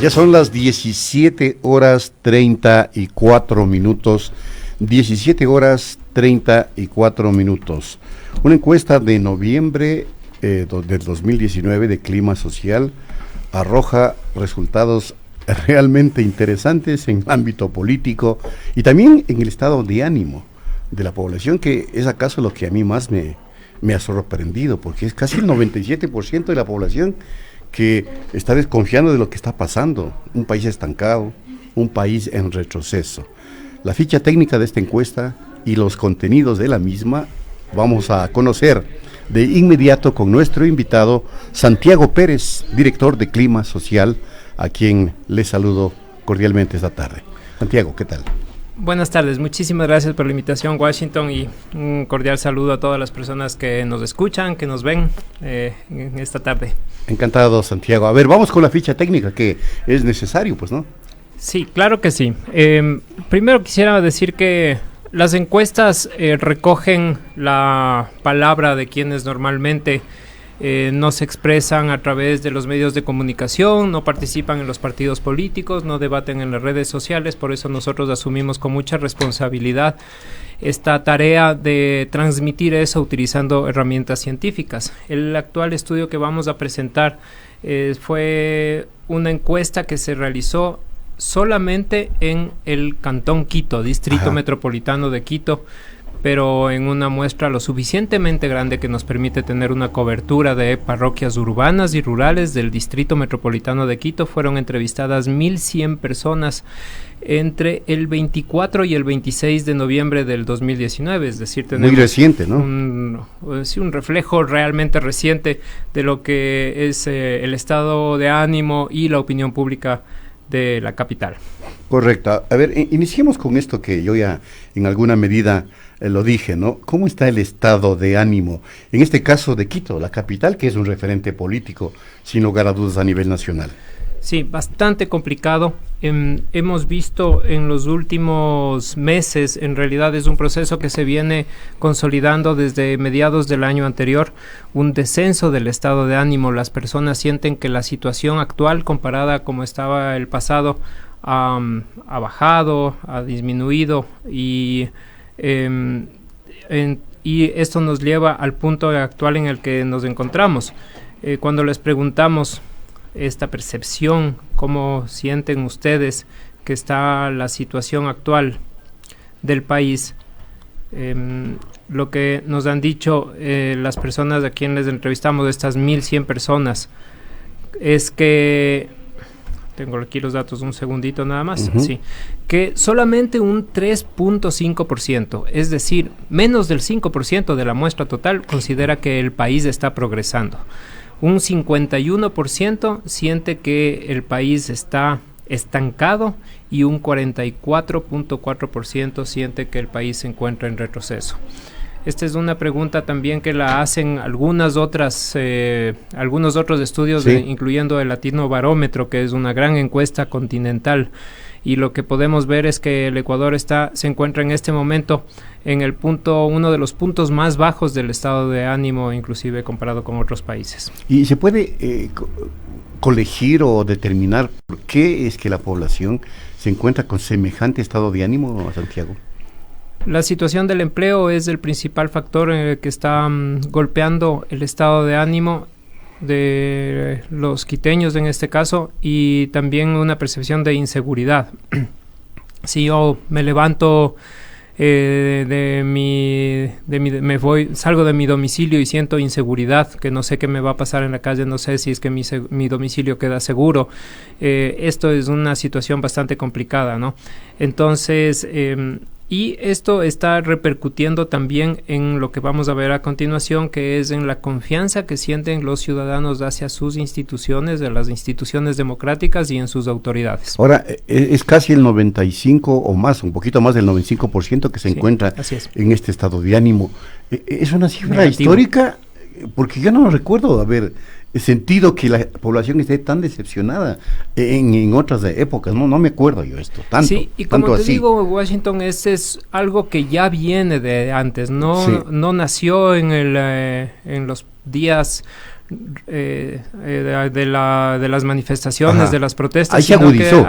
Ya son las 17 horas 34 minutos. 17 horas 34 minutos. Una encuesta de noviembre del 2019 de Clima Social arroja resultados realmente interesantes en el ámbito político y también en el estado de ánimo de la población, que es acaso lo que a mí más me ha sorprendido, porque es casi el 97% de la población que está desconfiando de lo que está pasando, un país estancado, un país en retroceso. La ficha técnica de esta encuesta y los contenidos de la misma vamos a conocer de inmediato con nuestro invitado Santiago Pérez, director de Clima Social, a quien le saludo cordialmente esta tarde. Santiago, ¿qué tal? Buenas tardes, muchísimas gracias por la invitación, Washington, y un cordial saludo a todas las personas que nos escuchan, que nos ven en esta tarde. Encantado, Santiago. A ver, vamos con la ficha técnica, que es necesario, pues, ¿no? Sí, claro que sí. Primero quisiera decir que las encuestas recogen la palabra de quienes normalmente no se expresan a través de los medios de comunicación, no participan en los partidos políticos, no debaten en las redes sociales. Por eso nosotros asumimos con mucha responsabilidad esta tarea de transmitir eso utilizando herramientas científicas. El actual estudio que vamos a presentar fue una encuesta que se realizó solamente en el Cantón Quito, Distrito Metropolitano de Quito, pero en una muestra lo suficientemente grande que nos permite tener una cobertura de parroquias urbanas y rurales del Distrito Metropolitano de Quito. Fueron entrevistadas 1,100 personas entre el 24 y el 26 de noviembre del 2019, es decir, tenemos muy reciente, ¿no? un reflejo realmente reciente de lo que es el estado de ánimo y la opinión pública de la capital. Correcto. A ver, iniciemos con esto que yo ya en alguna medida lo dije, ¿no? ¿Cómo está el estado de ánimo? En este caso de Quito, la capital, que es un referente político, sin lugar a dudas, a nivel nacional. Sí, bastante complicado. Hemos visto en los últimos meses, en realidad es un proceso que se viene consolidando desde mediados del año anterior, un descenso del estado de ánimo. Las personas sienten que la situación actual, comparada a como estaba el pasado, ha bajado, ha disminuido y esto nos lleva al punto actual en el que nos encontramos. Cuando les preguntamos esta percepción, cómo sienten ustedes que está la situación actual del país, lo que nos han dicho las personas a quienes les entrevistamos, estas 1,100 personas, es que tengo aquí los datos, un segundito nada más, sí, que solamente un 3.5%, es decir, menos del 5% de la muestra total considera que el país está progresando. Un 51% siente que el país está estancado y un 44.4% siente que el país se encuentra en retroceso. Esta es una pregunta también que la hacen algunos otros estudios, sí, incluyendo el Latino Barómetro, que es una gran encuesta continental. Y lo que podemos ver es que el Ecuador se encuentra en este momento en uno de los puntos más bajos del estado de ánimo, inclusive comparado con otros países. ¿Y se puede colegir o determinar por qué es que la población se encuentra con semejante estado de ánimo, Santiago? La situación del empleo es el principal factor que está golpeando el estado de ánimo de los quiteños en este caso, y también una percepción de inseguridad. Si yo me levanto salgo de mi domicilio y siento inseguridad, que no sé qué me va a pasar en la calle, no sé si es que mi domicilio queda seguro, esto es una situación bastante complicada, ¿no? Entonces, y esto está repercutiendo también en lo que vamos a ver a continuación, que es en la confianza que sienten los ciudadanos hacia sus instituciones, de las instituciones democráticas y en sus autoridades. Ahora, es casi el 95 o más, un poquito más del 95% que se encuentra en este estado de ánimo. ¿Es una cifra histórica? Porque yo no recuerdo haber sentido que la población esté tan decepcionada en otras épocas, no me acuerdo yo esto tanto. Sí, y como te digo, Washington, ese es algo que ya viene de antes, no nació en los días de las manifestaciones, Ajá. de las protestas. Ahí se agudizó.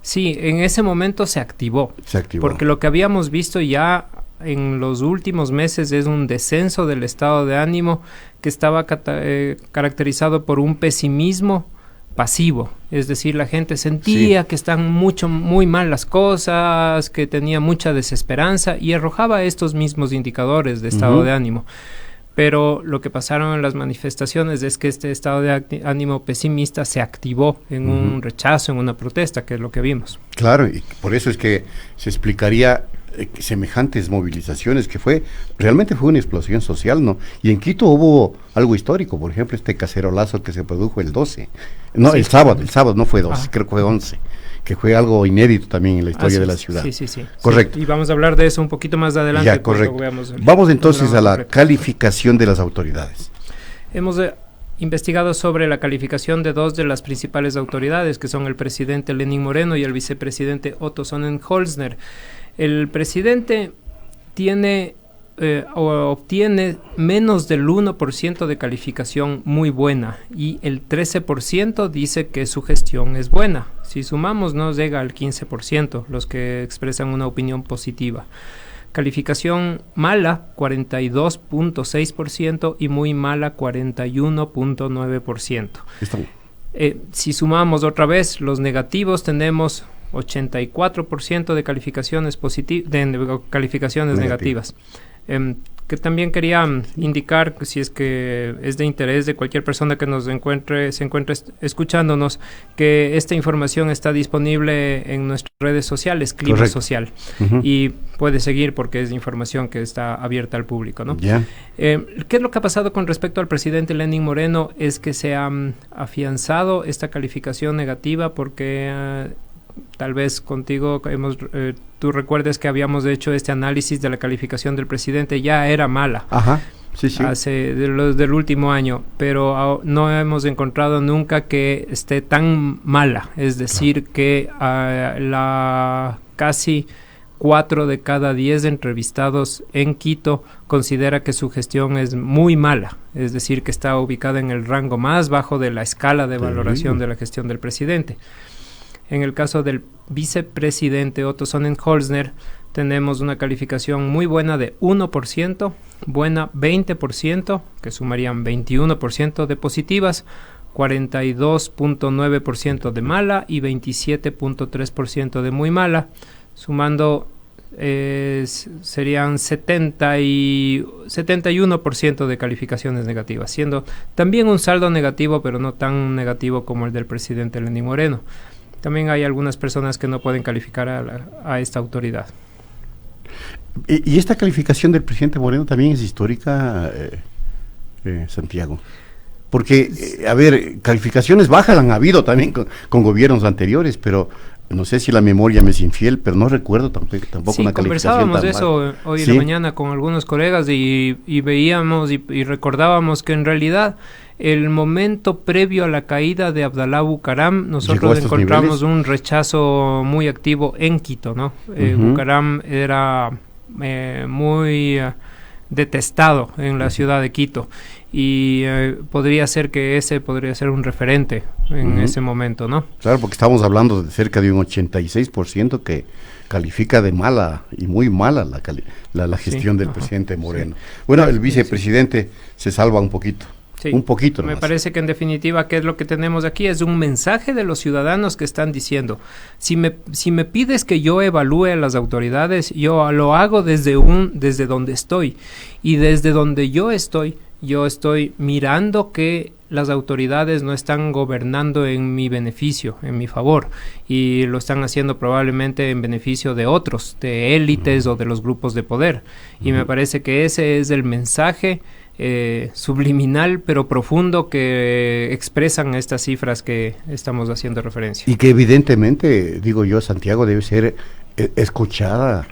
Sí, en ese momento se activó. Porque lo que habíamos visto ya en los últimos meses es un descenso del estado de ánimo que estaba caracterizado por un pesimismo pasivo, es decir, la gente sentía que están muy mal las cosas, que tenía mucha desesperanza y arrojaba estos mismos indicadores de estado de ánimo. Pero lo que pasaron en las manifestaciones es que este estado de ánimo pesimista se activó en un rechazo, en una protesta, que es lo que vimos. Claro, y por eso es que se explicaría semejantes movilizaciones realmente fue una explosión social, ¿no? Y en Quito hubo algo histórico, por ejemplo, este cacerolazo que se produjo el 12, no, sí. el sábado no fue 12, creo que fue 11, que fue algo inédito también en la historia de la ciudad. Sí. Correcto. Sí, y vamos a hablar de eso un poquito más adelante. Ya, correcto. Vamos entonces a la calificación de las autoridades. Hemos investigado sobre la calificación de dos de las principales autoridades, que son el presidente Lenín Moreno y el vicepresidente Otto Sonnenholzner. El presidente tiene obtiene menos del 1% de calificación muy buena y el 13% dice que su gestión es buena. Si sumamos nos llega al 15% los que expresan una opinión positiva. Calificación mala 42.6% y muy mala 41.9%. Si sumamos otra vez los negativos tenemos 84% de calificaciones calificaciones negativas. Que también quería indicar, si es que es de interés de cualquier persona que se encuentre escuchándonos, que esta información está disponible en nuestras redes sociales, Clima Correcto. Social, y puede seguir porque es información que está abierta al público, ¿no? Yeah. ¿Qué es lo que ha pasado con respecto al presidente Lenín Moreno? Es que se ha afianzado esta calificación negativa porque tal vez contigo tú recuerdes que habíamos hecho este análisis de la calificación del presidente, ya era mala. Ajá, sí. Del último año, pero no hemos encontrado nunca que esté tan mala, es decir, que la casi 4 de cada 10 entrevistados en Quito considera que su gestión es muy mala, es decir, que está ubicada en el rango más bajo de la escala de valoración de la gestión del presidente. En el caso del vicepresidente Otto Sonnenholzner, tenemos una calificación muy buena de 1%, buena 20%, que sumarían 21% de positivas, 42.9% de mala y 27.3% de muy mala, sumando serían 71% de calificaciones negativas, siendo también un saldo negativo, pero no tan negativo como el del presidente Lenín Moreno. También hay algunas personas que no pueden calificar a esta autoridad. ¿Y esta calificación del presidente Moreno también es histórica, Santiago? Porque, calificaciones bajas han habido también con gobiernos anteriores, pero no sé si la memoria me es infiel, pero no recuerdo tampoco una calificación tan conversábamos de eso hoy en la mañana con algunos colegas y veíamos y recordábamos que en realidad el momento previo a la caída de Abdalá Bucaram, nosotros encontramos un rechazo muy activo en Quito, ¿no? Bucaram era muy detestado en la ciudad de Quito y podría ser que ese podría ser un referente en ese momento, ¿no? Claro, porque estamos hablando de cerca de un 86% que califica de mala y muy mala la gestión del presidente Moreno. Bueno, el vicepresidente se salva un poquito. Sí, un poquito nomás. Me parece que en definitiva, ¿qué es lo que tenemos aquí? Es un mensaje de los ciudadanos que están diciendo, si me pides que yo evalúe a las autoridades, yo lo hago desde donde estoy. Y desde donde yo estoy mirando que las autoridades no están gobernando en mi beneficio, en mi favor, y lo están haciendo probablemente en beneficio de otros, de élites o de los grupos de poder. Y me parece que ese es el mensaje subliminal pero profundo que expresan estas cifras que estamos haciendo referencia. Y que evidentemente, digo yo, Santiago, debe ser escuchada,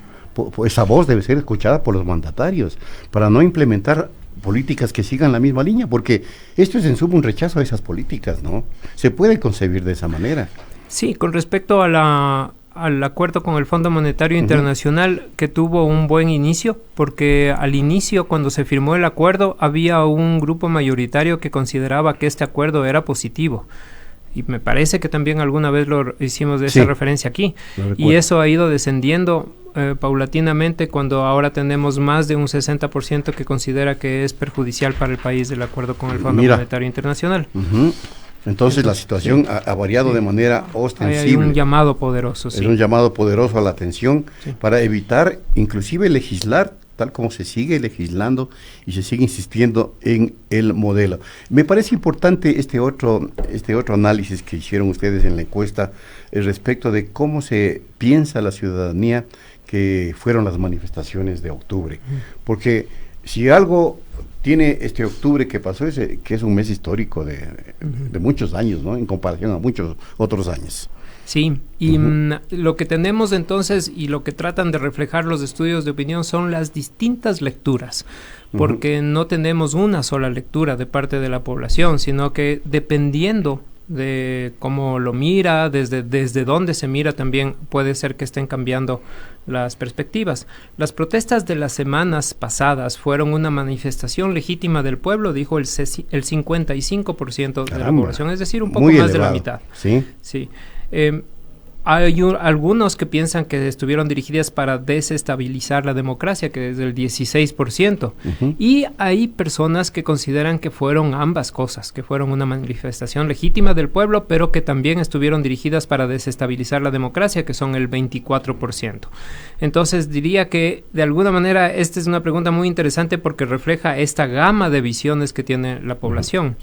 esa voz debe ser escuchada por los mandatarios, para no implementar políticas que sigan la misma línea, porque esto es en suma un rechazo a esas políticas, ¿no? Se puede concebir de esa manera. Sí, con respecto a al acuerdo con el Fondo Monetario Internacional, que tuvo un buen inicio, porque al inicio, cuando se firmó el acuerdo, había un grupo mayoritario que consideraba que este acuerdo era positivo. Y me parece que también alguna vez lo hicimos de esa referencia aquí. Y eso ha ido descendiendo paulatinamente, cuando ahora tenemos más de un 60% que considera que es perjudicial para el país el acuerdo con el Fondo Monetario Internacional. Entonces la situación ha variado de manera ostensible. Hay un llamado poderoso. Es un llamado poderoso a la atención para evitar, inclusive legislar, tal como se sigue legislando y se sigue insistiendo en el modelo. Me parece importante este otro análisis que hicieron ustedes en la encuesta respecto de cómo se piensa la ciudadanía que fueron las manifestaciones de octubre. Porque si algo tiene este octubre que pasó, que es un mes histórico de muchos años, ¿no? En comparación a muchos otros años. Sí, y lo que tenemos entonces y lo que tratan de reflejar los estudios de opinión son las distintas lecturas, porque no tenemos una sola lectura de parte de la población, sino que dependiendo de cómo lo mira, desde dónde se mira, también puede ser que estén cambiando las perspectivas. Las protestas de las semanas pasadas fueron una manifestación legítima del pueblo, dijo el 55% de la población, es decir, un poco más elevado de la mitad. Sí. Sí. Hay algunos que piensan que estuvieron dirigidas para desestabilizar la democracia, que es del 16%. Y hay personas que consideran que fueron ambas cosas, que fueron una manifestación legítima del pueblo, pero que también estuvieron dirigidas para desestabilizar la democracia, que son el 24%. Entonces diría que de alguna manera esta es una pregunta muy interesante porque refleja esta gama de visiones que tiene la población.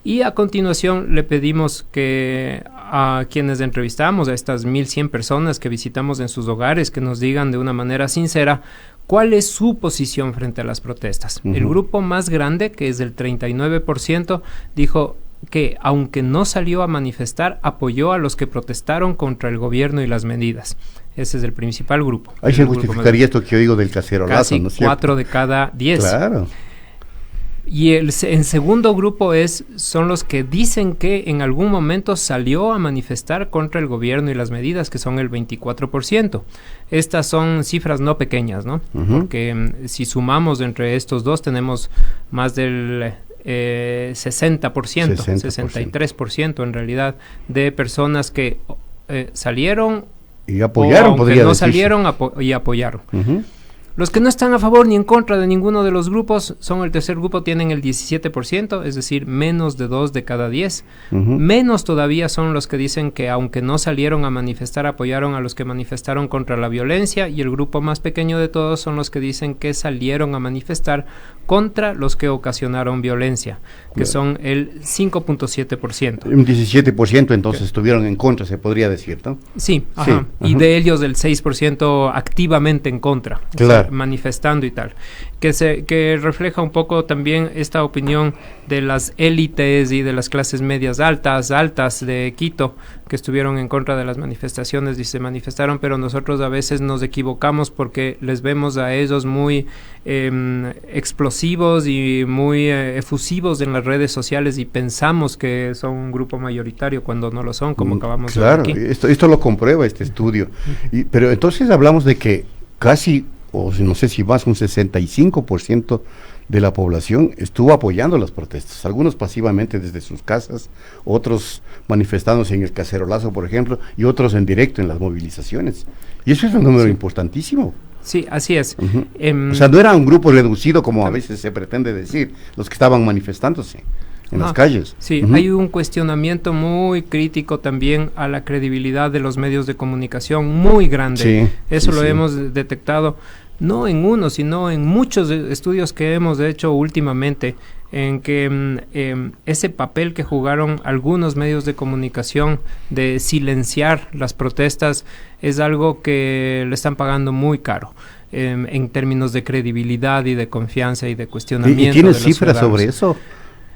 Y a continuación le pedimos que a quienes entrevistamos, a estas 1,100 personas que visitamos en sus hogares, que nos digan de una manera sincera cuál es su posición frente a las protestas. El grupo más grande, que es del 39%, dijo que aunque no salió a manifestar, apoyó a los que protestaron contra el gobierno y las medidas. Ese es el principal grupo. Ahí se justificaría esto que yo digo del cacerolazo, ¿no es cierto? 4 de cada 10. Claro. Y en segundo grupo son los que dicen que en algún momento salió a manifestar contra el gobierno y las medidas, que son el 24%. Estas son cifras no pequeñas, ¿no? Porque si sumamos entre estos dos tenemos más del 60%, 63% en realidad, de personas que salieron y apoyaron, podría no decirse. Salieron y apoyaron. Los que no están a favor ni en contra de ninguno de los grupos son el tercer grupo, tienen el 17%, es decir, menos de 2 de cada 10. Menos todavía son los que dicen que aunque no salieron a manifestar, apoyaron a los que manifestaron contra la violencia, y el grupo más pequeño de todos son los que dicen que salieron a manifestar contra los que ocasionaron violencia, que son el 5.7%. Un 17% entonces estuvieron en contra, se podría decir, ¿no? Sí, ajá. Y de ellos el 6% activamente en contra. Claro. Manifestando y tal, que refleja un poco también esta opinión de las élites y de las clases medias altas de Quito, que estuvieron en contra de las manifestaciones y se manifestaron, pero nosotros a veces nos equivocamos porque les vemos a ellos muy explosivos y muy efusivos en las redes sociales y pensamos que son un grupo mayoritario cuando no lo son, como acabamos de ver aquí. Claro, esto lo comprueba este estudio. Pero entonces hablamos de que casi, o no sé si más, un 65% de la población estuvo apoyando las protestas, algunos pasivamente desde sus casas, otros manifestándose en el cacerolazo, por ejemplo, y otros en directo en las movilizaciones. Y eso es un número importantísimo. Sí, así es. O sea, no era un grupo reducido como a veces se pretende decir, los que estaban manifestándose en las calles. Sí, hay un cuestionamiento muy crítico también a la credibilidad de los medios de comunicación, muy grande. Sí, eso lo hemos detectado, no en uno, sino en muchos estudios que hemos hecho últimamente, en que ese papel que jugaron algunos medios de comunicación de silenciar las protestas es algo que le están pagando muy caro. En términos de credibilidad y de confianza y de cuestionamiento. ¿Y tienes cifras sobre eso?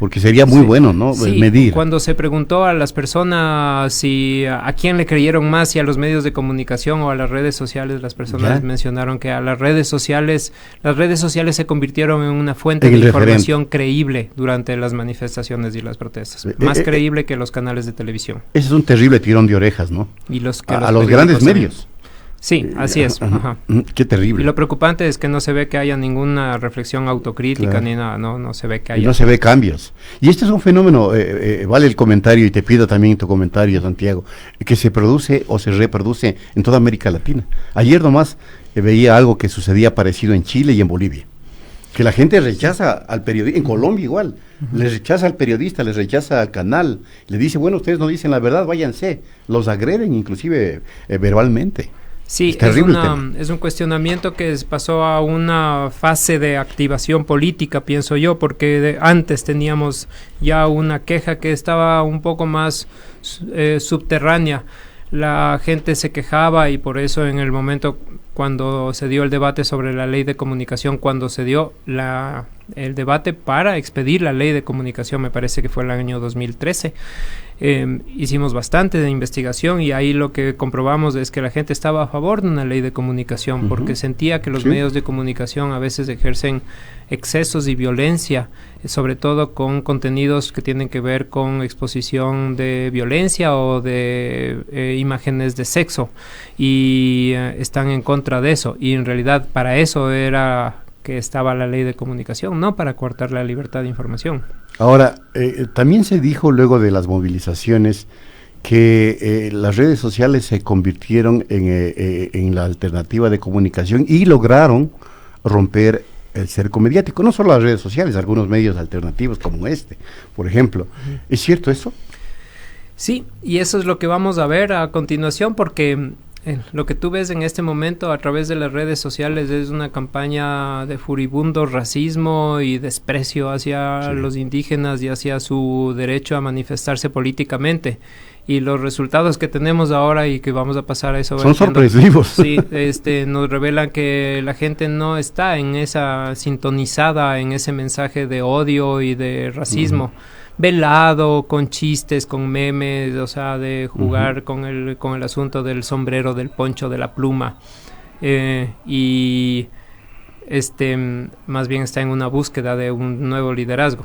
porque sería muy bueno, ¿no? Sí, medir. Cuando se preguntó a las personas si a quién le creyeron más, si a los medios de comunicación o a las redes sociales, las personas mencionaron que a las redes sociales se convirtieron en una fuente de información creíble durante las manifestaciones y las protestas, más creíble que los canales de televisión. Ese es un terrible tirón de orejas, ¿no? Y los grandes medios. Sí, así es. Ajá. Qué terrible. Y lo preocupante es que no se ve que haya ninguna reflexión autocrítica ni nada, no se ve que haya. Y no se ve cambios. Y este es un fenómeno, vale el comentario, y te pido también tu comentario, Santiago, que se produce o se reproduce en toda América Latina. Ayer nomás veía algo que sucedía parecido en Chile y en Bolivia. Que la gente rechaza al periodista, en Colombia igual, les rechaza al periodista, les rechaza al canal, le dice, bueno, ustedes no dicen la verdad, váyanse. Los agreden inclusive verbalmente. Sí, es un cuestionamiento que pasó a una fase de activación política, pienso yo, porque antes teníamos ya una queja que estaba un poco más subterránea. La gente se quejaba y por eso en el momento cuando se dio el debate sobre la ley de comunicación, cuando se dio el debate para expedir la ley de comunicación, me parece que fue el año 2013, hicimos bastante de investigación y ahí lo que comprobamos es que la gente estaba a favor de una ley de comunicación porque sentía que los medios de comunicación a veces ejercen excesos y violencia, sobre todo con contenidos que tienen que ver con exposición de violencia o de imágenes de sexo y están en contra de eso y en realidad para eso era que estaba la ley de comunicación, no para coartar la libertad de información. Ahora, también se dijo luego de las movilizaciones que las redes sociales se convirtieron en la alternativa de comunicación y lograron romper el cerco mediático, no solo las redes sociales, algunos medios alternativos como este, por ejemplo. ¿Es cierto eso? Sí, y eso es lo que vamos a ver a continuación porque lo que tú ves en este momento a través de las redes sociales es una campaña de furibundo racismo y desprecio hacia los indígenas y hacia su derecho a manifestarse políticamente. Y los resultados que tenemos ahora y que vamos a pasar a eso son sorpresivos. Sí, nos revelan que la gente no está en esa sintonizada en ese mensaje de odio y de racismo. Velado, con chistes, con memes, o sea, de jugar con el asunto del sombrero, del poncho, de la pluma. Y más bien está en una búsqueda de un nuevo liderazgo.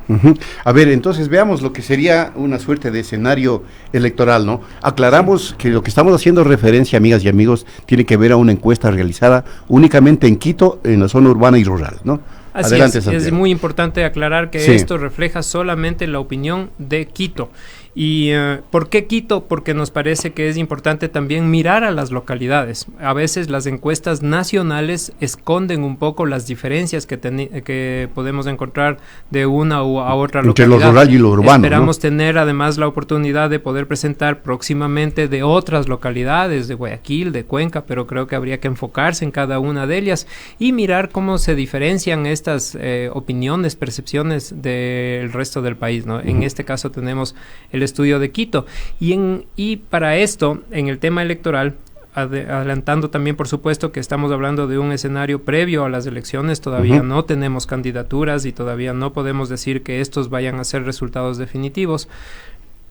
A ver, entonces veamos lo que sería una suerte de escenario electoral, ¿no? Aclaramos que lo que estamos haciendo referencia, amigas y amigos, tiene que ver a una encuesta realizada únicamente en Quito, en la zona urbana y rural, ¿no? Así adelante, es muy importante aclarar que esto refleja solamente la opinión de Quito. ¿Y por qué Quito? Porque nos parece que es importante también mirar a las localidades. A veces las encuestas nacionales esconden un poco las diferencias que podemos encontrar de una u a otra localidad. Entre lo rural y lo urbano. Esperamos tener además la oportunidad de poder presentar próximamente de otras localidades, de Guayaquil, de Cuenca, pero creo que habría que enfocarse en cada una de ellas y mirar cómo se diferencian estas opiniones, percepciones del resto del país, ¿no? En este caso tenemos el estudio de Quito y para esto en el tema electoral adelantando también por supuesto que estamos hablando de un escenario previo a las elecciones, todavía no tenemos candidaturas y todavía no podemos decir que estos vayan a ser resultados definitivos.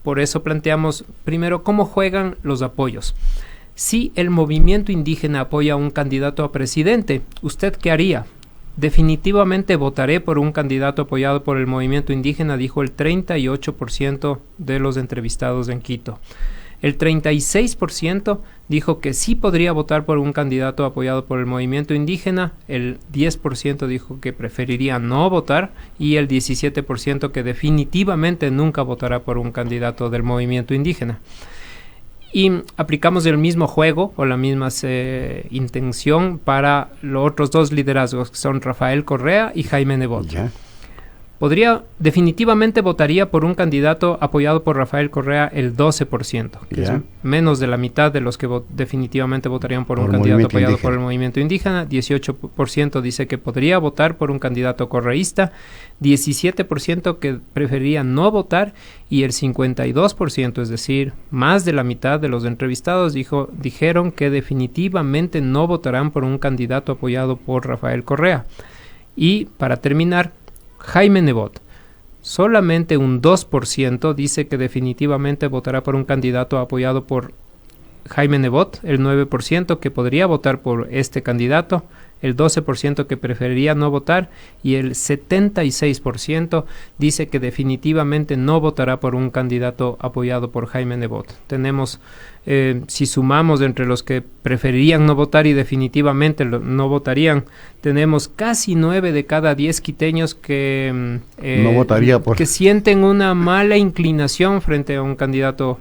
Por eso planteamos primero cómo juegan los apoyos. Si el movimiento indígena apoya a un candidato a presidente, ¿usted qué haría? Definitivamente votaré por un candidato apoyado por el movimiento indígena, dijo el 38% de los entrevistados en Quito. El 36% dijo que sí podría votar por un candidato apoyado por el movimiento indígena, el 10% dijo que preferiría no votar y el 17% que definitivamente nunca votará por un candidato del movimiento indígena. Y aplicamos el mismo juego o la misma intención para los otros dos liderazgos que son Rafael Correa y Jaime Nebot. Definitivamente votaría por un candidato apoyado por Rafael Correa el 12%, que es menos de la mitad de los que definitivamente votarían por un candidato apoyado por el movimiento indígena. 18% dice que podría votar por un candidato correísta, 17% que preferiría no votar y el 52%, es decir, más de la mitad de los entrevistados dijeron que definitivamente no votarán por un candidato apoyado por Rafael Correa. Y para terminar, Jaime Nebot, solamente un 2% dice que definitivamente votará por un candidato apoyado por Jaime Nebot, el 9% que podría votar por este candidato, el 12% que preferiría no votar y el 76% dice que definitivamente no votará por un candidato apoyado por Jaime Nebot. Tenemos, si sumamos entre los que preferirían no votar y definitivamente no votarían, tenemos casi 9 de cada 10 quiteños que, no votaría por... que sienten una mala inclinación frente a un candidato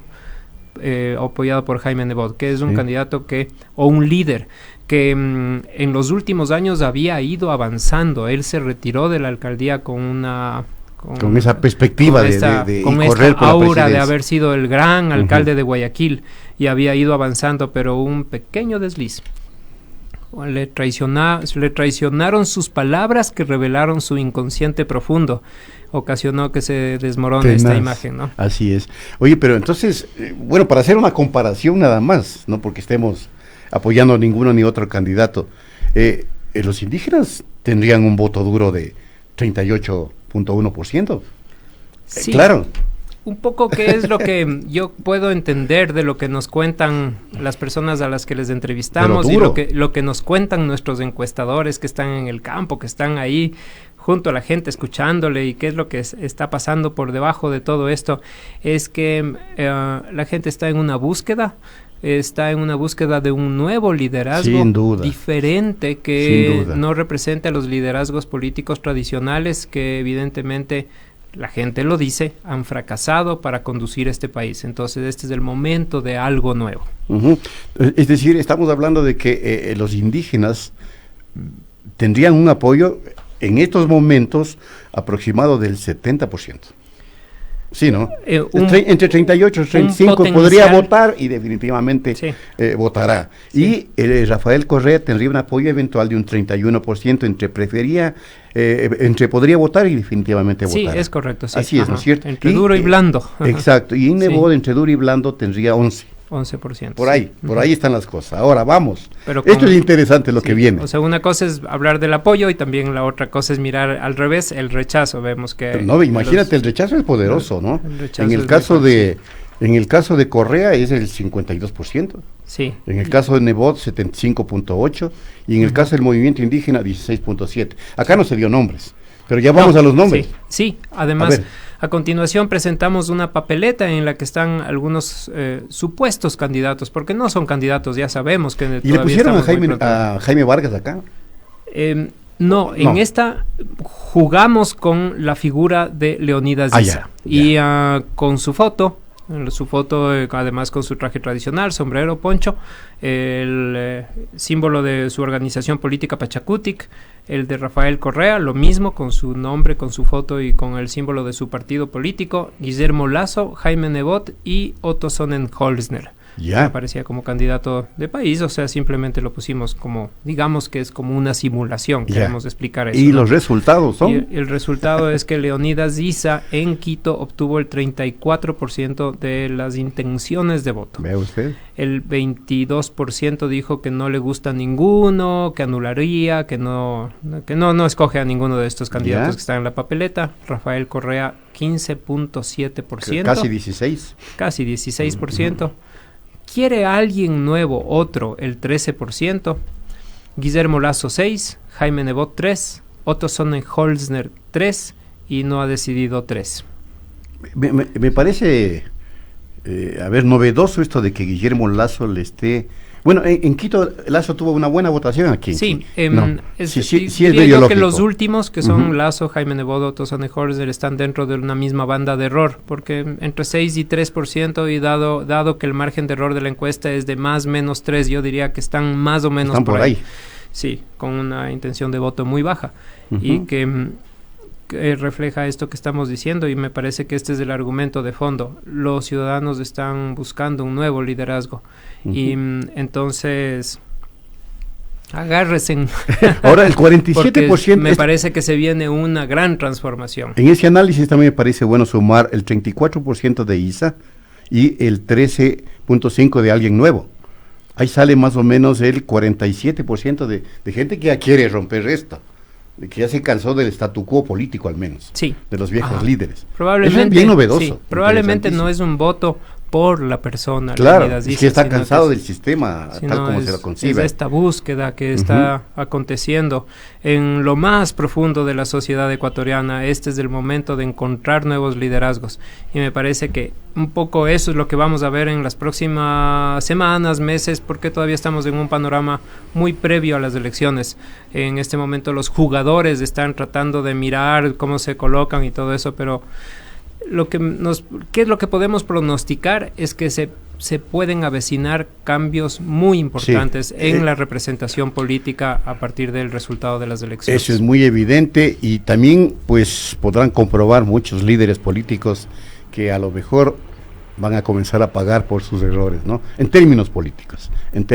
apoyado por Jaime Nebot, que es un candidato o un líder que en los últimos años había ido avanzando. Él se retiró de la alcaldía con esa perspectiva con correr esta por aura de haber sido el gran alcalde de Guayaquil, y había ido avanzando, pero un pequeño desliz. Le traicionaron sus palabras que revelaron su inconsciente profundo. Ocasionó que se desmorone esta imagen, ¿no? Así es. Oye, pero entonces, bueno, para hacer una comparación nada más, no porque estemos apoyando a ninguno ni otro candidato, los indígenas tendrían un voto duro de 38.1%. Sí, claro. Un poco que es lo que yo puedo entender de lo que nos cuentan las personas a las que les entrevistamos y lo que nos cuentan nuestros encuestadores que están en el campo, que están ahí junto a la gente escuchándole, y qué es lo que está pasando por debajo de todo esto, es que la gente está en una búsqueda de un nuevo liderazgo diferente que no represente a los liderazgos políticos tradicionales que evidentemente, la gente lo dice, han fracasado para conducir este país. Entonces este es el momento de algo nuevo. Es decir, estamos hablando de que los indígenas tendrían un apoyo en estos momentos aproximado del 70%. Sí, ¿no? Entre 38 y 35 podría votar y definitivamente votará. Sí. Y Rafael Correa tendría un apoyo eventual de un 31% entre podría votar y definitivamente votará. Sí, es correcto. Sí. Así es, ¿no es cierto? Entre duro y blando. Exacto. Y Nebot entre duro y blando tendría 11%. Por ahí están las cosas. Ahora vamos. Esto es interesante lo que viene. O sea, una cosa es hablar del apoyo y también la otra cosa es mirar al revés el rechazo. Vemos que... Pero no, imagínate, el rechazo es poderoso, ¿no? En el caso de Correa es el 52%. Sí. En el caso de Nebot, 75.8%. Y en el caso del movimiento indígena, 16.7%. Acá no se dio nombres, pero ya vamos a los nombres. Sí, además... A continuación presentamos una papeleta en la que están algunos supuestos candidatos, porque no son candidatos, ya sabemos que... ¿Y le pusieron a Jaime Vargas acá? No, en esta jugamos con la figura de Leonidas Issa. Y con su foto, además con su traje tradicional, sombrero, poncho, el símbolo de su organización política Pachacutic, el de Rafael Correa, lo mismo, con su nombre, con su foto y con el símbolo de su partido político, Guillermo Lasso, Jaime Nebot y Otto Sonnenholzner. Aparecía como candidato de país, o sea, simplemente lo pusimos como, digamos que es como una simulación, queremos explicar eso. ¿Y los resultados son? Y el resultado es que Leonidas Issa en Quito obtuvo el 34% de las intenciones de voto. ¿Ve usted? El 22% dijo que no le gusta ninguno, que anularía, que no escoge a ninguno de estos candidatos que están en la papeleta. Rafael Correa, 15.7%. Casi 16%. Casi 16%. ¿Quiere alguien nuevo, otro, el 13%? Guillermo Lasso 6%, Jaime Nebot 3%, Otto Sonnenholzner 3% y no ha decidido 3%. Me parece, novedoso esto de que Guillermo Lasso le esté... Bueno, en Quito Lasso tuvo una buena votación aquí. Sí, diría yo que los últimos, que son Lasso, Jaime Nebot, Otto Sonnenholzner, están dentro de una misma banda de error, porque entre 6 y 3%, y dado que el margen de error de la encuesta es de más o menos 3, yo diría que están más o menos por ahí. Sí, con una intención de voto muy baja, y que refleja esto que estamos diciendo, y me parece que este es el argumento de fondo. Los ciudadanos están buscando un nuevo liderazgo, y entonces agárrense. Ahora el 47%... me parece que se viene una gran transformación. En ese análisis también me parece bueno sumar el 34% de Issa y el 13.5% de alguien nuevo. Ahí sale más o menos el 47% de gente que ya quiere romper esto. de que ya se cansó del statu quo político al menos, sí, de los viejos líderes. Probablemente, eso es bien novedoso. Sí, probablemente no es un voto por la persona. Claro, es que está cansado del sistema tal como se lo concibe. Es esta búsqueda que está aconteciendo en lo más profundo de la sociedad ecuatoriana. Este es el momento de encontrar nuevos liderazgos y me parece que un poco eso es lo que vamos a ver en las próximas semanas, meses, porque todavía estamos en un panorama muy previo a las elecciones. En este momento los jugadores están tratando de mirar cómo se colocan y todo eso, pero ¿qué es lo que podemos pronosticar? Es que se pueden avecinar cambios muy importantes en la representación política a partir del resultado de las elecciones. Eso es muy evidente y también pues podrán comprobar muchos líderes políticos que a lo mejor van a comenzar a pagar por sus errores, ¿no? En términos políticos, el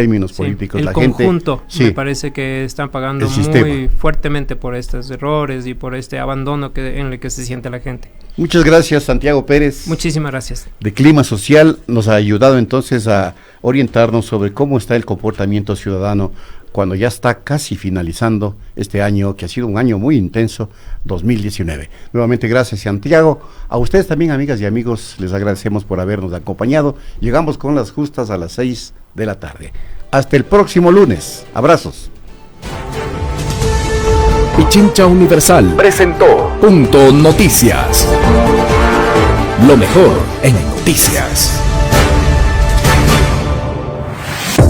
la conjunto, gente, me parece que están pagando muy fuertemente por estos errores y por este abandono en el que se siente la gente. Muchas gracias, Santiago Pérez. Muchísimas gracias. De Clima Social nos ha ayudado entonces a orientarnos sobre cómo está el comportamiento ciudadano cuando ya está casi finalizando este año, que ha sido un año muy intenso, 2019. Nuevamente gracias, Santiago. A ustedes también, amigas y amigos, les agradecemos por habernos acompañado. Llegamos con las justas a las 6 de la tarde. Hasta el próximo lunes. Abrazos. Pichincha Universal presentó Punto Noticias. Lo mejor en noticias.